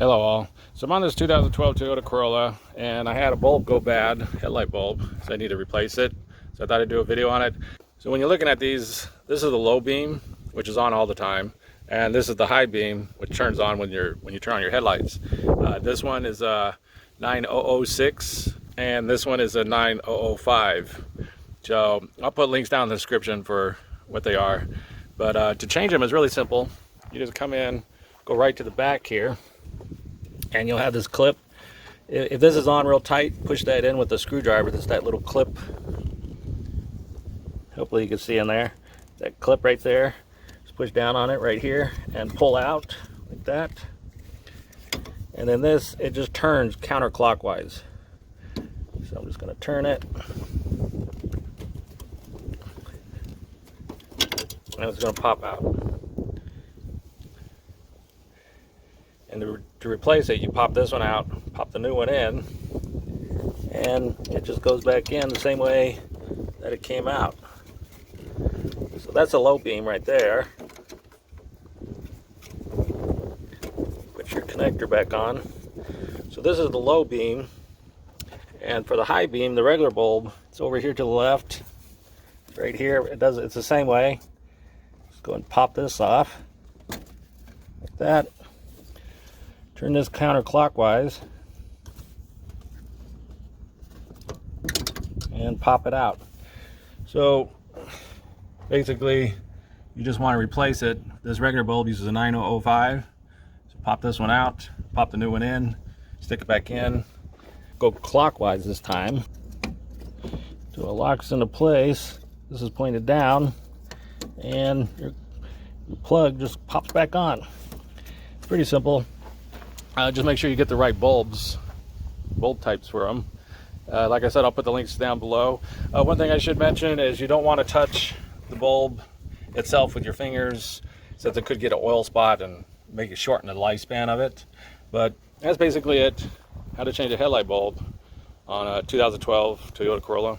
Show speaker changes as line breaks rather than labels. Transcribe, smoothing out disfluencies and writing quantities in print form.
Hello all. So I'm on this 2012 Toyota Corolla and I had a bulb go bad, headlight bulb, so I need to replace it. So I thought I'd do a video on it. So when you're looking at these, this is the low beam, which is on all the time, and this is the high beam, which turns on when you turn on your headlights. This one is a 9006 and this one is a 9005. So I'll put links down in the description for what they are. But to change them is really simple. You just come in, go right to the back here, and you'll have this clip. If this is on real tight, push that in with the screwdriver. There's that little clip. Hopefully you can see in there. That clip right there. Just push down on it right here and pull out like that. And then this, it just turns counterclockwise. So I'm just going to turn it. And it's going to pop out. And to replace it, you pop this one out, pop the new one in, and it just goes back in the same way that it came out. So that's a low beam right there. Put your connector back on. So this is the low beam, and for the high beam, the regular bulb, it's over here to the left, right here. It's the same way. Just go and pop this off like that. Turn this counterclockwise and pop it out. So basically you just want to replace it. This regular bulb uses a 9005. So pop this one out, pop the new one in, stick it back in, go clockwise this time. So it locks into place. This is pointed down and your plug just pops back on. Pretty simple. Just make sure you get the right bulb types for them. Like I said, I'll put the links down below. One thing I should mention is you don't want to touch the bulb itself with your fingers, since it could get an oil spot and make it shorten the lifespan of it. But that's basically it. How to change a headlight bulb on a 2012 Toyota Corolla.